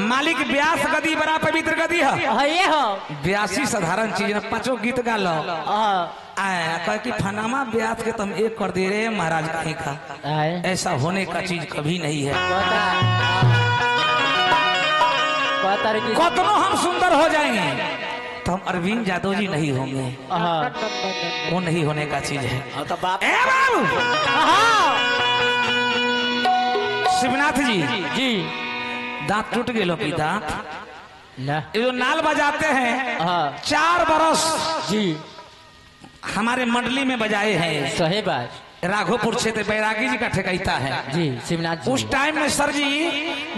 मालिक व्यास गदी बड़ा पवित्र गदी है ये हो व्यासी साधारण चीज है। पांचों गीत गा लो कह कि फनामा व्यास के तुम एक कर दे रहे महाराज कहीं का ऐसा होने का चीज कभी नहीं है। कतनो हम सुंदर हो जाएंगे तो हम अरविंद यादव जी नहीं होंगे, वो नहीं होने का चीज है। शिवनाथ जी दांत टूट गए लोग दांत ये जो नाल बजाते हैं 4 बरस जी हमारे मंडली में बजाए हैं। सही बात। राघोपुर क्षेत्र बैरागी जी का ठेकैता है जी शिवनाथ जी। उस टाइम में सर जी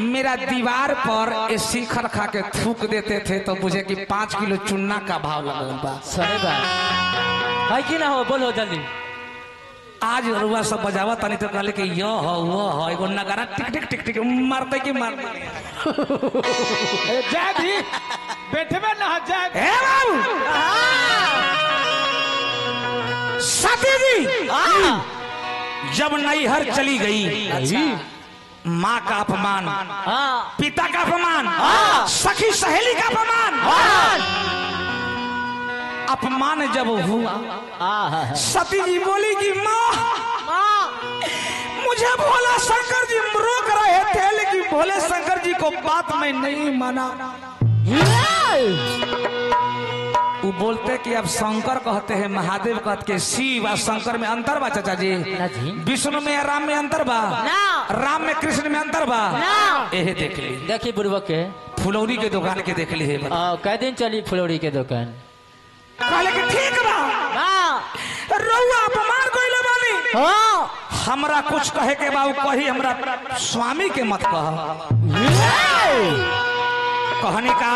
मेरा दीवार पर शिखर खा के थूक देते थे तो मुझे कि 5 किलो चुन्ना का भाव लगा। सही बात है कि ना हो बोलो जल्दी। आज रुआ सब बजावा तनी तो कहले कि यो हो वो हो एगो नगारा टिक टिक टिक टिक मारते कि मार जय भी बैठे में ना जय ए बाबू सती जी जब नैहर चली गई माँ का अपमान, पिता का अपमान, सखी सहेली का अपमान जब हुआ सती जी बोली कि माँ मुझे भोला शंकर जी रोक रहे थे लेकिन भोले शंकर जी को बात में नहीं माना। वो बोलते कि अब शंकर कहते हैं महादेव कहते शिव और शंकर में अंतर बा चाचा जी। विष्णु में राम में अंतर बा, राम में कृष्ण में अंतर बा। यही देख ली देखिए बुढ़वा के फुलौरी के दुकान के देख ली है। कै दिन चली फुलौरी के दुकान कहले कि ठीक बा रउआ अपमान कइले बानी हमरा कुछ कहे के बा कही हमरा स्वामी के मत कह। कहने का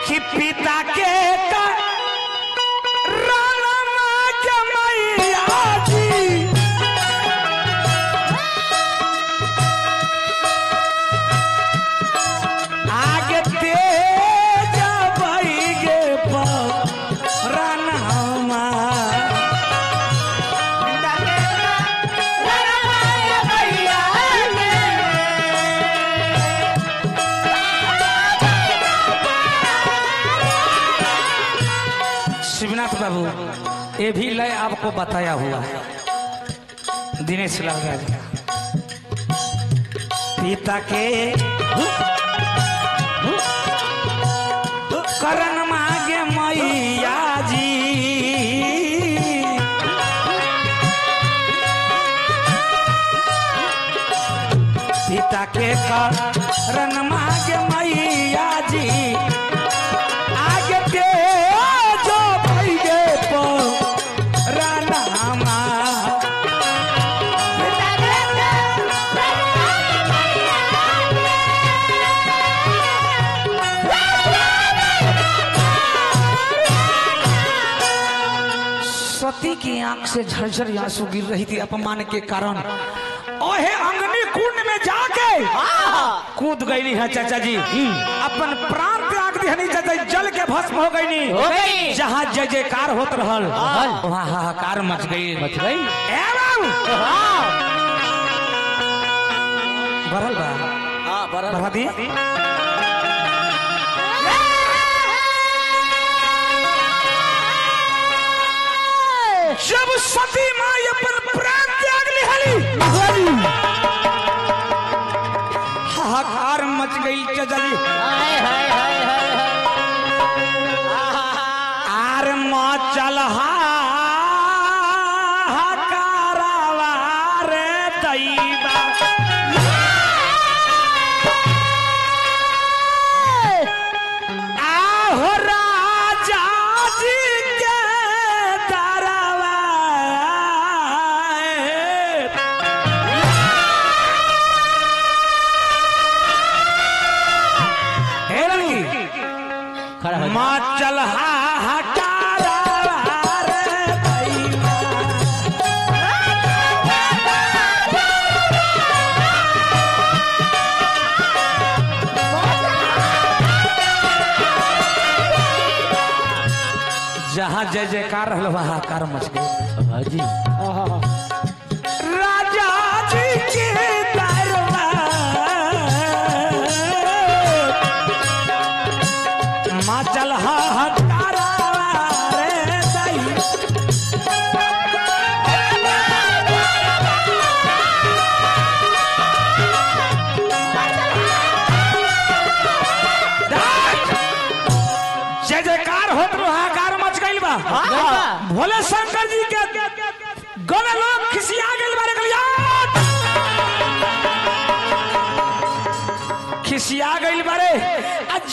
कि पिता के रामा के मैया जी आगे तेज बैगे रामा शिवनाथ बाबू ये भी लय आपको बताया हुआ है दिनेश लाल जी पिता के करण मांगे मैया जी पिता के करण मांगे मैया जी आगे के जो भैगे रामा सती की आंख से झरझर आंसू गिर रही थी अपमान के कारण। ओहे अंगनी कुंड में जाके कूद गई है चाचा जी अपन प्राण त्याग दी चाचा जल के भस्म हो गई। जहाँ जय जयकार होत रहल वहाँ हाहाकार मच गई बढ़ल बा बढ़ा दी जब सती माँ अपन प्राण त्याग ली हाहाकार मच गई चाचा जी। आर मचल हाहाकारावा रे दैवा आहो राजा जी के दरवा चल जहाँ जय जयकार रहल हाहाकार मच गई। हाजी राजा जी के भोले शंकर जी के गले लोग खिसिया गए बारे गलिया खिसिया गई बारे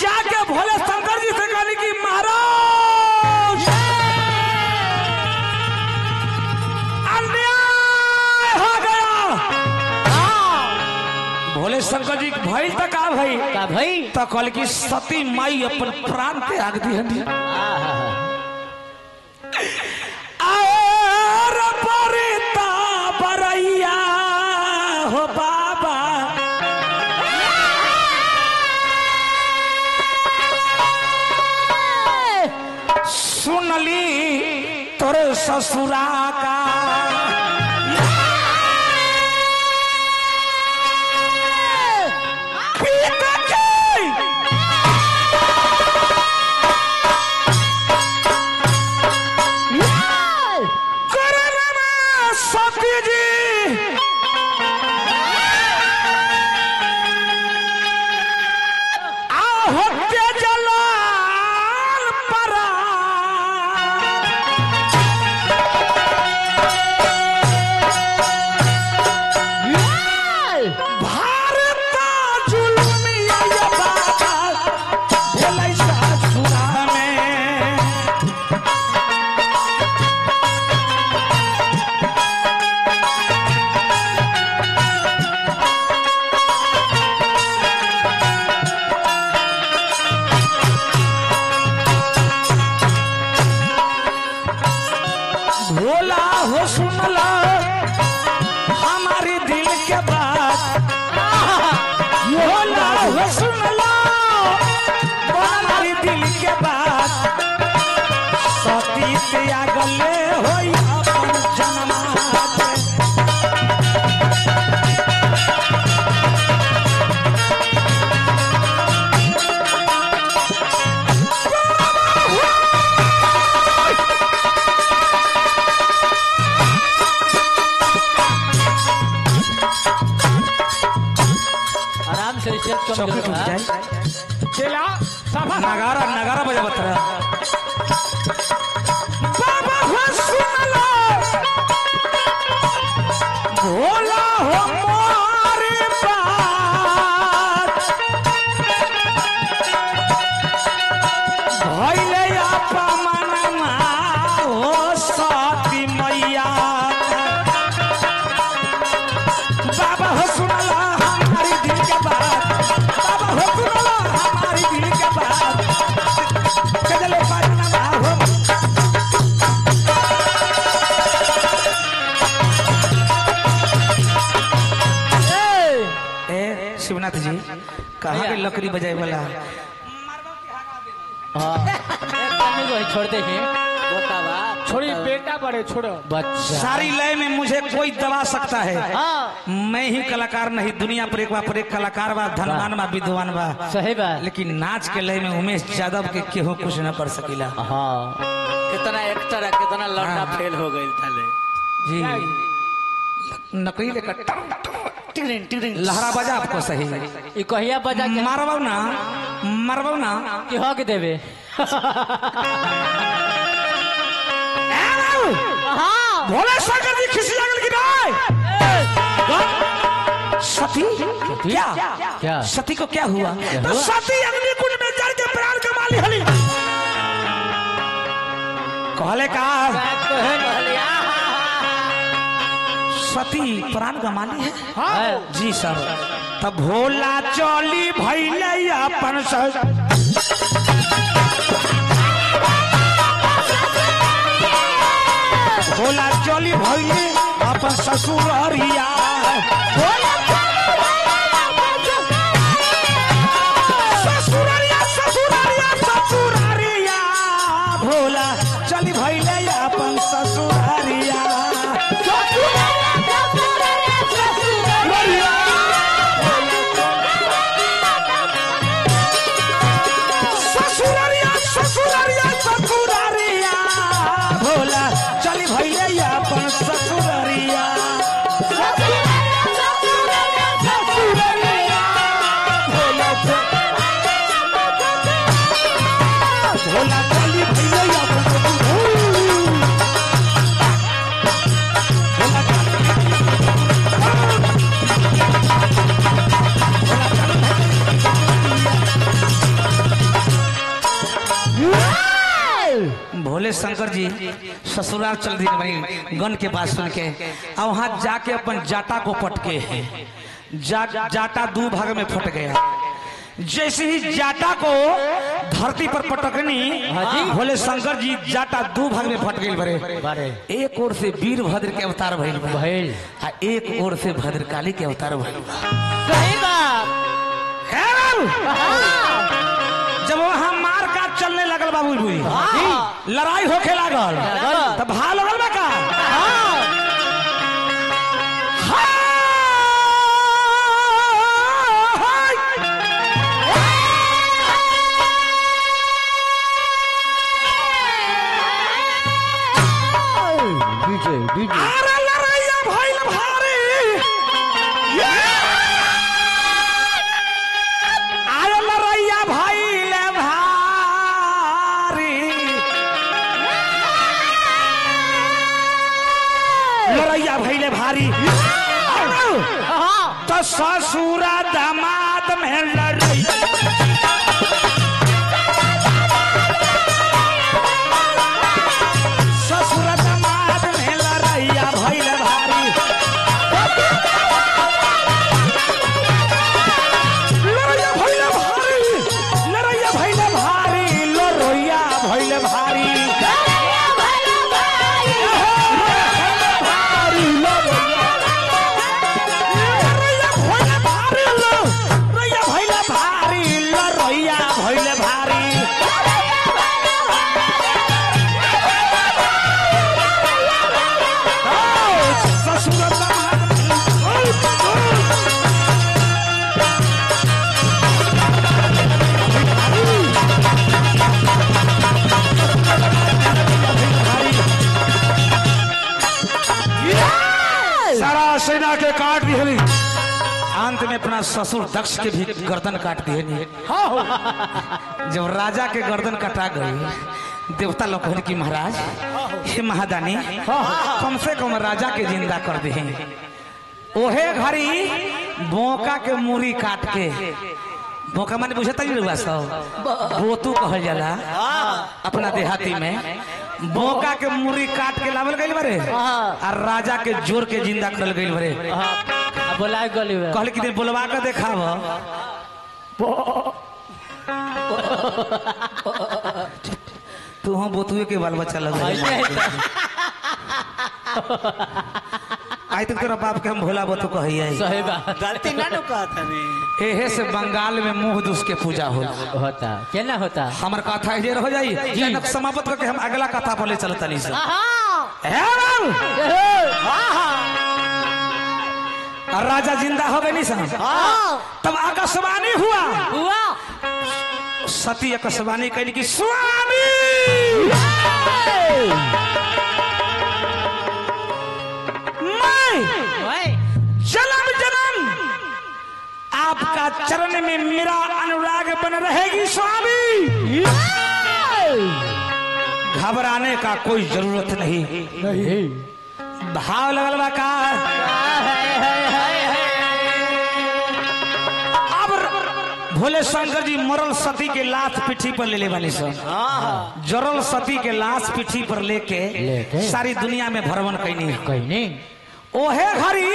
जाके भोले शंकर जी से कहली कि महाराज अन्याय हो गया। भोले शंकर जी भाई तक आ भाई का भाई तो कहल कि सती माई अपन प्राण त्याग दी हनी और बरता बरैया हो बाबा सुनली तोरे ससुरा का भोला हो सुनला हमारे दिल के बात भोला हो सुनला हमारे दिल के बात सती त्यागले होई अपन जन्मात चौकी टूट जाए चला सफा नगारा नगारा बजा बतरा बाबा हो सुनला भोला हो मोरे बात भइले अपमानमा हो सती मैया बाबा हो सुनला हमारी दिल के बात बाबा हो सुनला हमारी दिल के बात कदले पाटना हो शिवनाथ जी कहाँ के लकड़ी बजाए वाला हाँ छोड़ते ही छोड़ी बेटा बड़े छोड़ो बच्चा सारी लय में मुझे कोई दबा सकता है हाँ मैं ही कलाकार नहीं दुनिया पर एक कलाकार बा धनवान बा विद्वान बा सही बात लेकिन नाच के लय में उमेश यादव के केहू कुछ न कर सकीला हाँ कितना एक्टर है कितना लौंडा फेल हो गई थाले जी नकली लेकर लहरा बजा आपको सही ये कहिया बजा के मारबो ना कि हो के देवे भोले शंकर जी खिसिया गल की नहीं सती क्या क्या सती को क्या हुआ तो हुआ? सती अग्नि कुंड में जल के प्राण कमा ली हली कहले का सती प्राण कमा ली है है। जी सर तब भोला चली भैले अपन भोला चली भैले अपन ससुररिया ससुररिया भोला चली भैले अपन ससुररिया ससुररिया भोला चली भैले अपन ससुररिया भोले शंकर जी ससुराल चल दी बनी गन के बात सुन के और वहां जाके अपन जाटा को पटके जाटा दो भाग में फट गया। जैसे ही जाटा को धरती पर पटकनी भोले शंकर जी जाटा दो भाग में फट गई बरे। एक ओर से वीरभद्र के अवतार भइल आ एक ओर से भद्रकाली के अवतार भइल। सही बात। जब वहां मार काट चलने लगल बाबू भूई लड़ाई होके लागल तब भाल लगल बा का अरे लड़ाइया भइल भारी अरे लड़ाइया भइल भारी लड़ाइया भइल भारी तो ससुरा दामाद में लड़ाई ससुरा दामाद में लड़ाइया भइल भारी लड़ाइया भइल भारी लड़ाइया भइल भारी लड़ाइया भइल भारी सारा सेना के काट दिए अंत में अपना ससुर दक्ष के भी गर्दन काट दिए जब राजा के गर्दन कटा गई देवता लोग कहने की महाराज हे महादानी कम से कम राजा के जिंदा कर दे। ओहे घड़ी बोका के मूरी काट के बोका माने बुझता ही रुआ सब बोतू कहल जाला अपना देहाती में बोका के मूरी काट के लावल गइल बरे और राजा के जोर के जिंदा करल गइल बरे। बोला गली कहल कि दिन बुलवा के देखाव तू हम बोतुए के बाल बच्चा लग आई तक तेरा बाप के हम भोला बतू कहिए सही बात। गलती ना नु कहत हमें एहे से बंगाल में मुंह दुस के पूजा होता क्या ना होता हमर कथा इधर हो जाई जनक समाप्त करके हम अगला कथा बोले चलता नहीं सर और राजा जिंदा हो गए नहीं सर तब आकाशवाणी हुआ सती आकाशवाणी कहनी की स्वामी जन्म जन्म आपका चरण में मेरा अनुराग बन रहेगी स्वामी। घबराने का कोई जरूरत नहीं। भाव लगल बा का अब भोले शंकर जी मरल सती के लाश पीठी पर ले ले वाली सब जरल सती के लाश पीठी पर लेके सारी दुनिया में भ्रमण कैनी ओहे घड़ी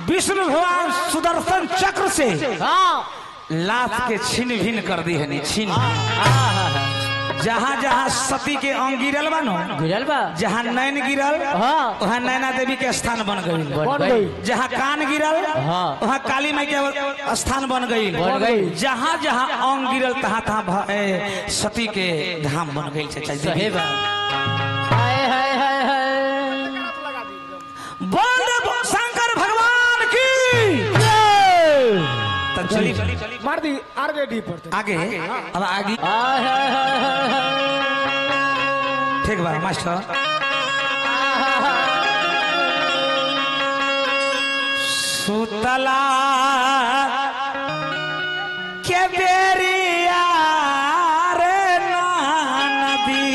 विष्णु भगवान सुदर्शन चक्र से लाश के छीन भिन कर दी है छीन जहाँ जहाँ सती के अंग गिरल बा गिरल बा जहाँ नैन गिरल वहाँ नैना देवी के स्थान बन गई जहाँ कान गिरल वहाँ काली माई के स्थान बन गई जहाँ जहाँ अंग गिरल तहाँ तहाँ सती के धाम बन गई। सही बोल शंकर भगवान की तब चली मार दी आगे डी पर आगे अब आगे ठीक बा मास्टर सुतला के बेरिया रे नदी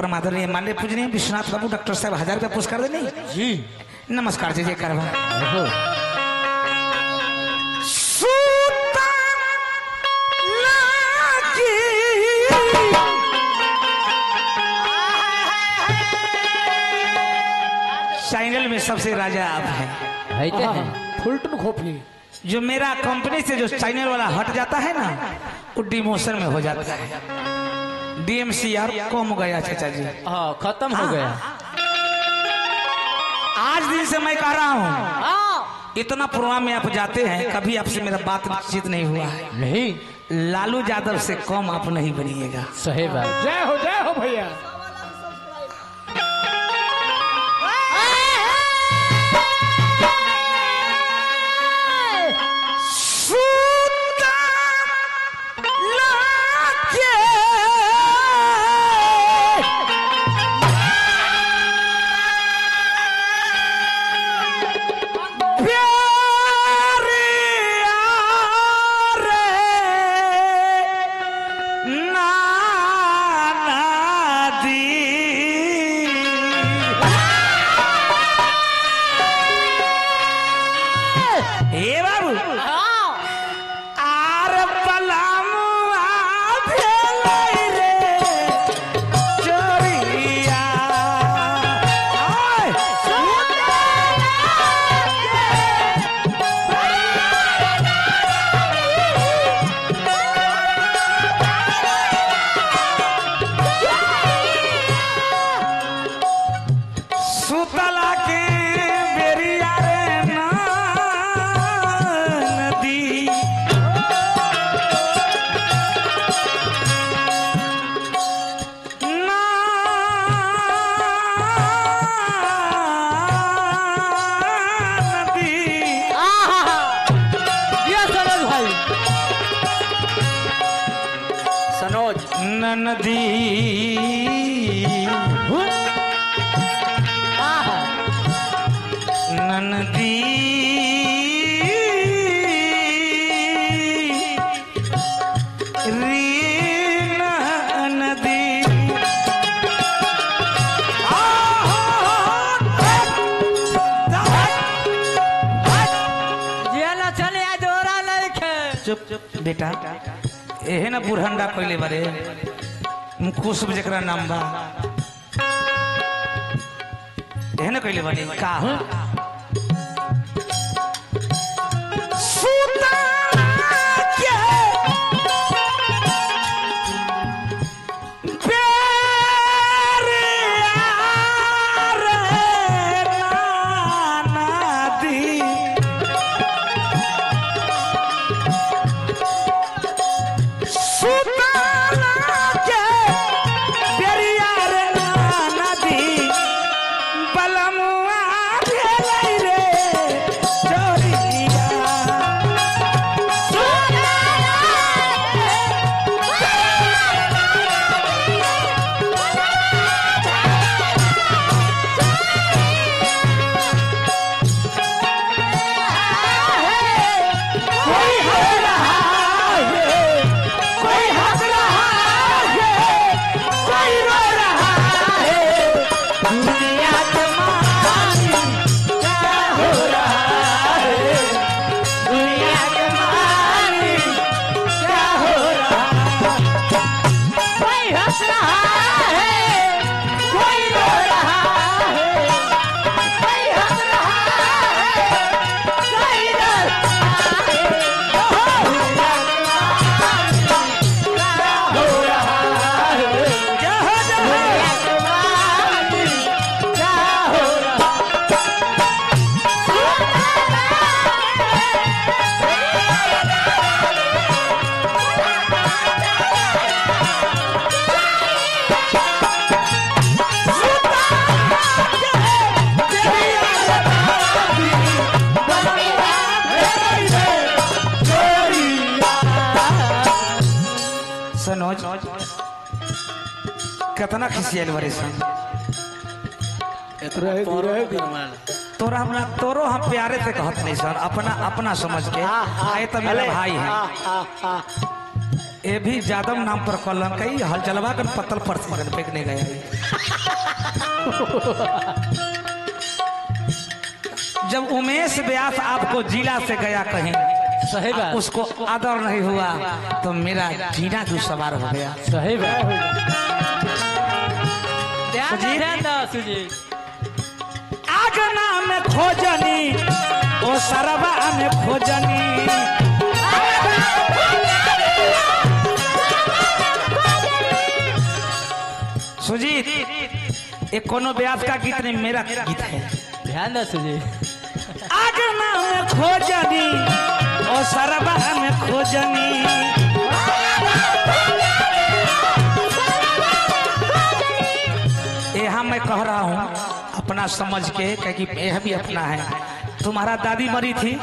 परमादरणीय माननीय पूजनीय विश्वनाथ बाबू डॉक्टर साहब 1000 रुपया पुरस्कार देने जी नमस्कार जी जय करवा ओहो चैनल में सबसे राजा आप हैं। है तो है फुलटन खोपी जो मेरा कंपनी से जो चैनल वाला हट जाता है ना वो डिमोशन में हो जाता है। डीएमसीआर कम हो गया चाचा जी। हाँ खत्म हो गया आज दिन से मैं कह रहा हूँ इतना प्रोग्राम में आप जाते हैं कभी आपसे मेरा बातचीत नहीं हुआ है। नहीं लालू यादव से कम आप नहीं बनिएगा। सही बात जय हो भैया। नदी नदी नदी चुप चुप बेटा एहे ना बुरहंडा कोइले बारे खुशब जकरा नाम बा एहे ना कोइले बारे का कितना खिसियल बरे सन तोरा हमरा तोरो हम प्यारे से कहत नहीं सर अपना अपना समझ के आए तो मेरा भाई है ये भी यादव नाम पर कॉलम कई हल चलवा कर पत्तल पर मगन फेंकने गया। जब उमेश व्यास आपको जिला से गया कहीं सही बात उसको आदर नहीं हुआ तो मेरा जीना क्यों सवार हो गया। सही बात सुजीत। ध्यान दो सुजीत आगना में खोजनी ओ सरवा में खोजनी सुजीत ये कोनो व्यास का गीत नहीं मेरा गीत है। ध्यान दो सुजीत आगना में खोजनी ओ सरवा में खोजनी यहाँ मैं कह रहा हूँ अपना समझ के क्योंकि यह भी अपना है। तुम्हारा दादी मरी थी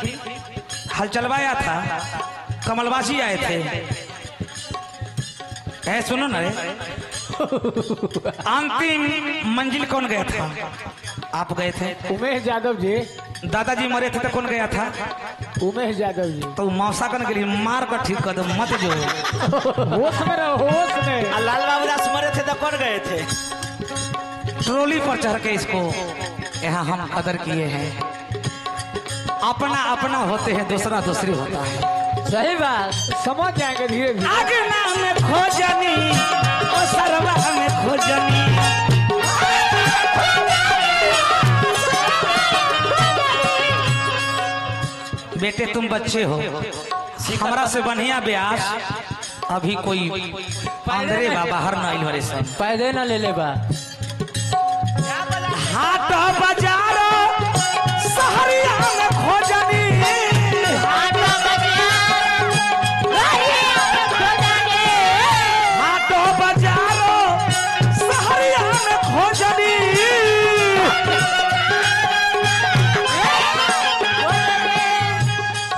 हल चलवाया था कमलवासी आए थे सुनो ना रे अंतिम मंजिल कौन गया था आप गए थे। उमेश यादव जी दादाजी मरे थे तो कौन गया था उमेश यादव जी तो मौसा कन के लिए मार कर ठीक कर दो मत जो होश में रहो होश में। लाल बाबू दास मरे थे तो कौन गए थे। ट्रॉली पर चढ़ के इसको यहाँ हम कदर किए हैं। अपना अपना होते हैं दूसरा दूसरी होता है। सही बात समझ जाएंगे धीरे धीरे। आगना में खोजनी ओ सरवा में खोजनी बेटे तुम बच्चे हो हमरा से बढ़िया ब्यास अभी कोई अंदरे बा बाहर न आइल हरे सब पैदे न ले ले बा हाट बाजार सहरिया में खोजनी हाट बाजार सहरिया में खोजनी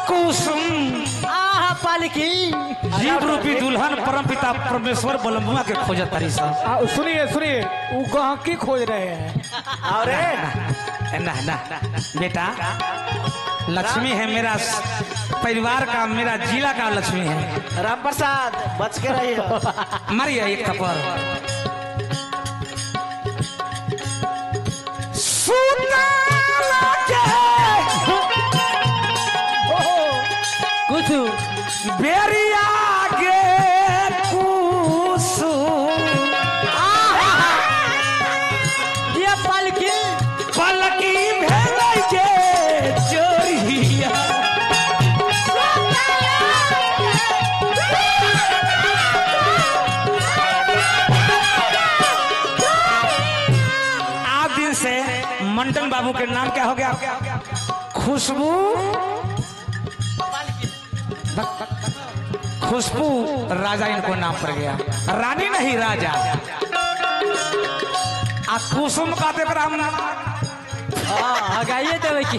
कुसुम पालकी जीव रूपी दुल्हन परम पिता परमेश्वर बलमुआ के खोजत तारी सब। सुनिए सुनिए वो गहकी खोज रहे हैं। अरे ना ना बेटा लक्ष्मी है मेरा परिवार का मेरा जिला का लक्ष्मी है। राम प्रसाद बच के रहिए। मारिए एक थप्पड़। कुछ बेरिया गे ये पालकी पलकी भेलै जे चोरिया आज दिन से मंडन बाबू के नाम क्या हो गया खुशबू खुशबू राजा इनको नाम पड़ गया रानी नहीं राजा आ कुसुम का गाइए देवे की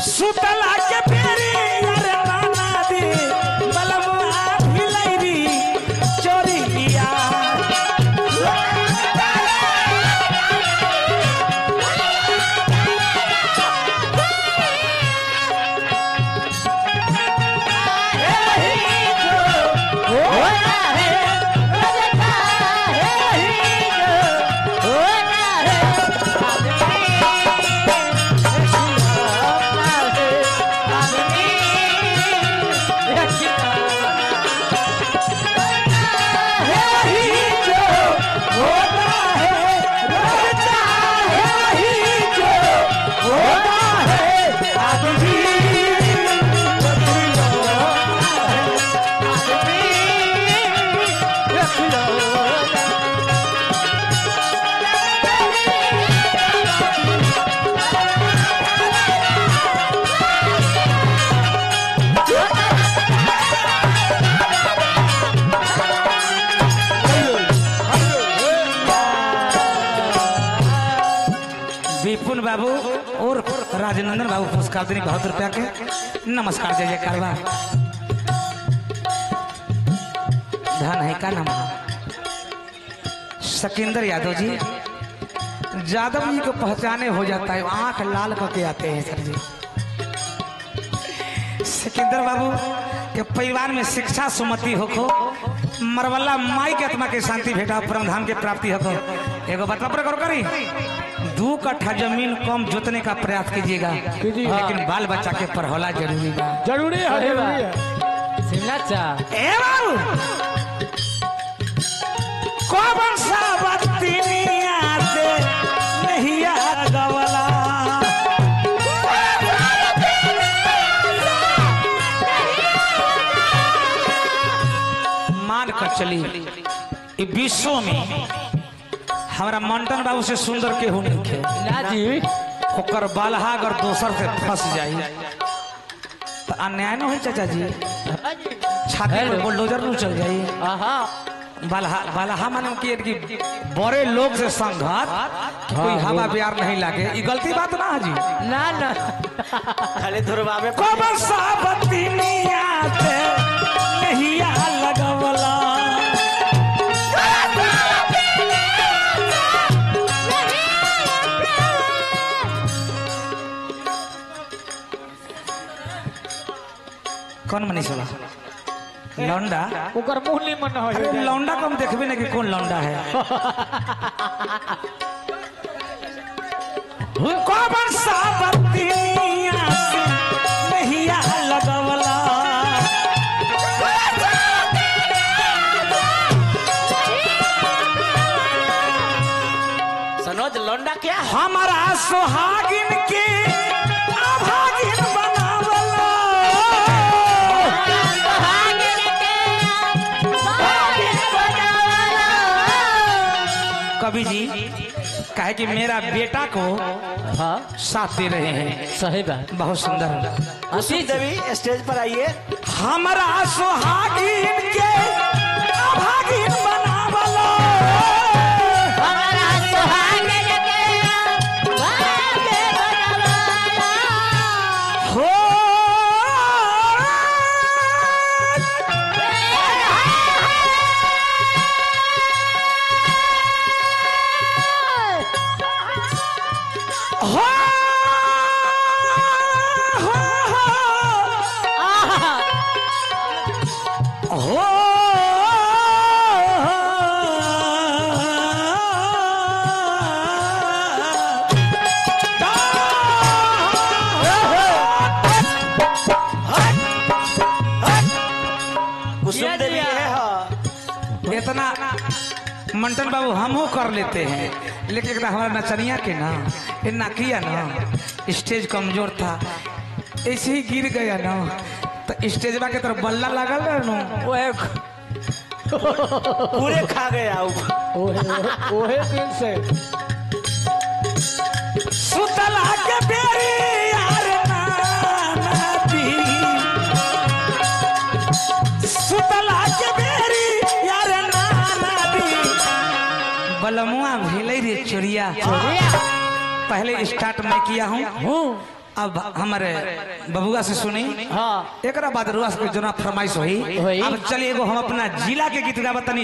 सुतला के पेरी यारे नाना दी बलमुआ भिलैरी चोरिया विपुल बाबू और राजनंदन बाबू पुरस्कार देने बहुत रुपया के नमस्कार जय जयकार बा। धन है का नाम सिकंदर यादव जी। यादव जी को पहचाने हो जाता है, आंख लाल करके आते हैं सर जी। सिकंदर बाबू के परिवार में शिक्षा सुमति होखो, मरवल्ला माई के आत्मा के शांति भेटा, परम धाम के प्राप्ति होखो। एगो बात पर करो करी 2 कट्ठा जमीन कम जोतने का प्रयास कीजिएगा, लेकिन बाल बच्चा के पढ़ौला जरूरी है। जरूरी है, जरूरी है। शिमला चा ए बाबू कौन सा बत्तिनिया से नहीं आ गवला, मान कर चली ई विश्व में हमारा मंटन बाबू से सुंदर केहू नहीं खे ना जी। ओकर बालहा अगर दोसर से फंस जाई तो अन्याय न हो चाचा जी। छाती पर बुलडोजर न चल जाई। आहा बालहा माने कि बड़े लोग से संघात कोई हवा प्यार नहीं लागे, ये गलती बात ना है जी। ना ना खाली धुरवा में कौन सा बत्तिनिया से नहीं आ लगवला, कौन मनीष वाला लौंडा? ओकर मुंह निमन हो अरे लौंडा को हम देखबे नहीं कि कौन लौंडा है। कौन सा बत्तिनिया से नहीं आ लगवला, सनोज लौंडा क्या है? हमारा सुहागिन के अभागिन बनावला, कवि जी कहे कि मेरा बेटा को हाँ साथ दे रहे हैं, सही बात। बहुत सुंदर। कुसुम देवी स्टेज पर आइए। हमारा सुहागिन के अभागिन बनावला, हो हो हो कुसुम देवी है। हाँ। इतना मंटन बाबू हमहू कर लेते हैं, लेकिन एकरा हमारा नचनिया के ना ये ना किया ना, स्टेज कमजोर था ऐसे ही गिर गया ना, तो स्टेजवा के तरफ बल्ला लागल रहे नु पूरे खा गया ओहे दिल से सुतला के बेरी यार नाती, सुतला के बेरी यार नाती, बलमुआ भेलै रे चोरिया। पहले स्टार्ट मैं किया हूँ, अब हमारे बबुआ से सुनी, हाँ एक बाद रुआ से जना फरमाइश हुई। हुई। अब चलिए एगो हम अपना जिला के गीत गावत तनी